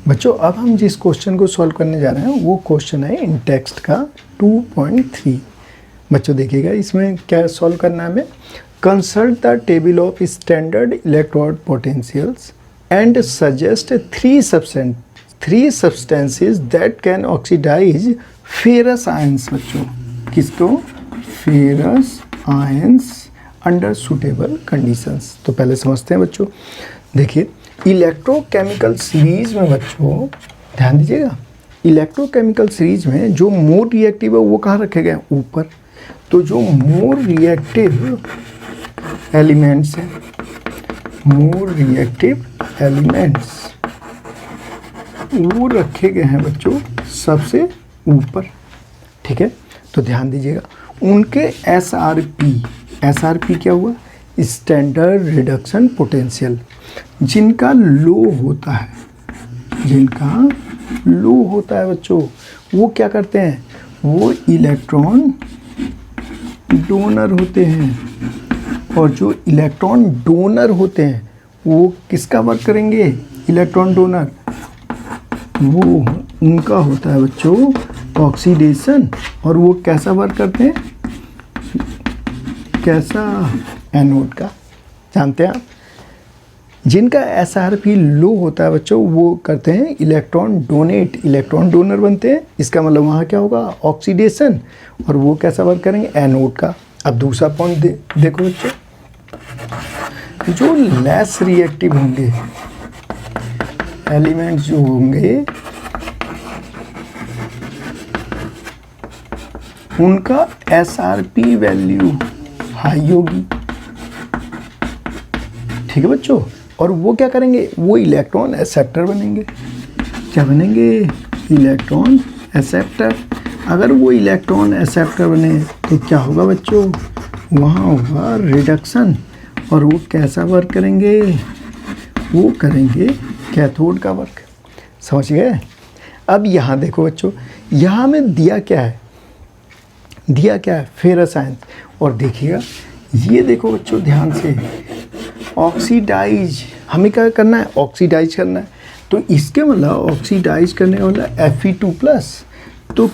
बच्चों अब हम जिस क्वेश्चन को सॉल्व करने जा रहे हैं वो क्वेश्चन है इन टेक्स्ट का 2.3। बच्चों देखिएगा इसमें क्या सॉल्व करना है हमें। Consult the table of standard electrode potentials and suggest three substances that can oxidise ferrous ions. बच्चों किसको? Ferrous ions under suitable conditions. तो पहले समझते हैं बच्चों। देखिए इलेक्ट्रोकेमिकल सीरीज में बच्चों ध्यान दीजिएगा, इलेक्ट्रोकेमिकल सीरीज में जो मोर रिएक्टिव है वो कहाँ रखे गए? ऊपर। तो जो मोर रिएक्टिव एलिमेंट्स हैं, मोर रिएक्टिव एलिमेंट्स वो रखे गए हैं बच्चों सबसे ऊपर। ठीक है, तो ध्यान दीजिएगा उनके एसआरपी क्या हुआ? स्टैंडर्ड रिडक्शन पोटेंशियल जिनका लो होता है, जिनका लो होता है बच्चों वो क्या करते हैं? वो इलेक्ट्रॉन डोनर होते हैं। और जो इलेक्ट्रॉन डोनर होते हैं वो किसका वर्क करेंगे? इलेक्ट्रॉन डोनर वो उनका होता है बच्चों ऑक्सीडेशन। और वो कैसा वर्क करते हैं? कैसा? एनोड का। जानते हैं आप? जिनका एसआरपी लो होता है बच्चों वो करते हैं इलेक्ट्रॉन डोनेट, इलेक्ट्रॉन डोनर बनते हैं। इसका मतलब वहाँ क्या होगा? ऑक्सीडेशन। और वो कैसा वर्क करेंगे? एनोड का। अब दूसरा पॉइंट देखो बच्चों, जो लेस रिएक्टिव होंगे एलिमेंट्स जो होंगे उनका एसआरपी वैल्यू हाई होगी। ठीक है बच्चों। और वो क्या करेंगे? वो इलेक्ट्रॉन एक्सेप्टर बनेंगे। क्या बनेंगे? Electron acceptor. अगर वो इलेक्ट्रॉन एक्सेप्टर बने तो क्या होगा बच्चों? वहाँ होगा रिडक्शन। और वो कैसा वर्क करेंगे? वो करेंगे कैथोड का वर्क। समझ गए? अब यहाँ देखो बच्चों, यहाँ में दिया क्या है? दिया क्या है? Ferrous ion. और देखिएगा ये देखो बच्चों ध्यान से, ऑक्सीडाइज हमें क्या करना है? ऑक्सीडाइज करना है। तो इसके मतलब ऑक्सीडाइज करने वाला Fe2+। तो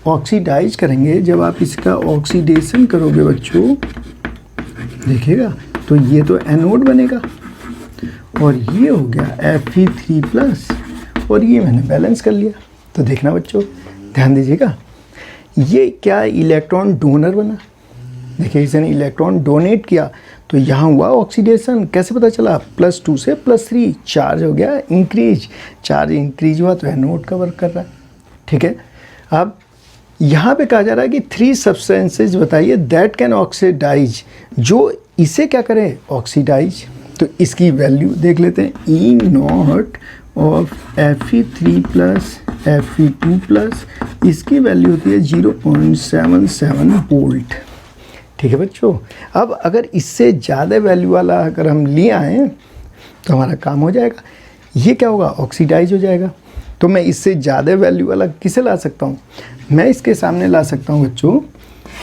ऑक्सीडाइज करेंगे जब आप इसका ऑक्सीडेशन करोगे बच्चों, देखिएगा तो ये तो एनोड बनेगा और ये हो गया Fe3+। और ये मैंने बैलेंस कर लिया। तो देखना बच्चों ध्यान दीजिएगा, ये क्या इलेक्ट्रॉन डोनर बना। देखिए इसने इलेक्ट्रॉन डोनेट किया तो यहाँ हुआ ऑक्सीडेशन। कैसे पता चला? +2 से +3 चार्ज हो गया इंक्रीज। चार्ज इंक्रीज हुआ तो एनोड का वर्क कर रहा है। ठीक है, अब यहाँ पे कहा जा रहा है कि 3 सब्सटेंसेज बताइए दैट कैन ऑक्सीडाइज, जो इसे क्या करें? ऑक्सीडाइज। तो इसकी वैल्यू देख लेते हैं। E0 ऑफ Fe3+ Fe2+, इसकी वैल्यू होती है 0.77 वोल्ट। ठीक है बच्चों। अब अगर इससे ज़्यादा वैल्यू वाला अगर हम ले आएँ तो हमारा काम हो जाएगा। ये क्या होगा? ऑक्सीडाइज हो जाएगा। तो मैं इससे ज़्यादा वैल्यू वाला किसे ला सकता हूँ? मैं इसके सामने ला सकता हूँ बच्चों,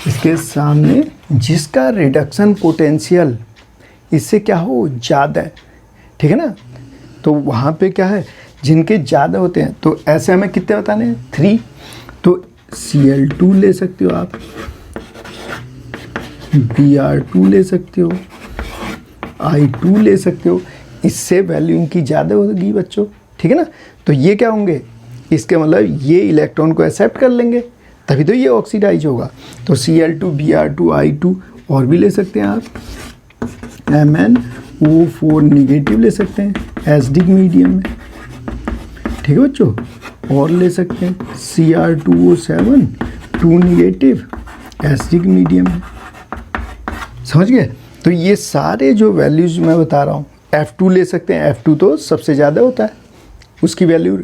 इसके सामने जिसका रिडक्शन पोटेंशियल इससे क्या हो? ज़्यादा है। ठीक है ना। तो वहाँ पे क्या है? जिनके ज़्यादा होते हैं तो ऐसे हमें कितने बताने हैं? 3। तो Cl2 ले सकते हो आप, Br2 ले सकते हो, I2 ले सकते हो। इससे वैल्यू इनकी ज़्यादा होगी बच्चों। ठीक है ना। तो ये क्या होंगे? इसके मतलब ये इलेक्ट्रॉन को एक्सेप्ट कर लेंगे तभी तो ये ऑक्सीडाइज होगा। तो Cl2 Br2 I2 और भी ले सकते हैं आप। MnO4 निगेटिव ले सकते हैं एसिडिक मीडियम में। ठीक है बच्चों। और ले सकते हैं Cr2O7 2 निगेटिव एसिडिक मीडियम में। समझ गए? तो ये सारे जो वैल्यूज मैं बता रहा हूँ, F2 ले सकते हैं। F2 तो सबसे ज़्यादा होता है उसकी वैल्यू।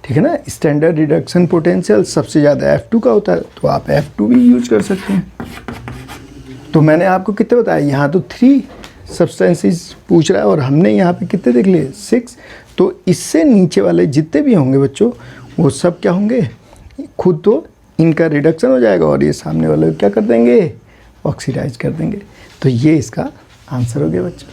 ठीक है ना। स्टैंडर्ड रिडक्शन पोटेंशियल सबसे ज़्यादा F2 का होता है तो आप F2 भी यूज कर सकते हैं। तो मैंने आपको कितने बताया? यहाँ तो 3 सब्सटेंसेस पूछ रहा है और हमने यहाँ पे कितने देख लिए? 6। तो इससे नीचे वाले जितने भी होंगे बच्चों वो सब क्या होंगे? खुद तो इनका रिडक्शन हो जाएगा और ये सामने वाले क्या कर देंगे? ऑक्सीडाइज कर देंगे। तो ये इसका आंसर हो गया बच्चों।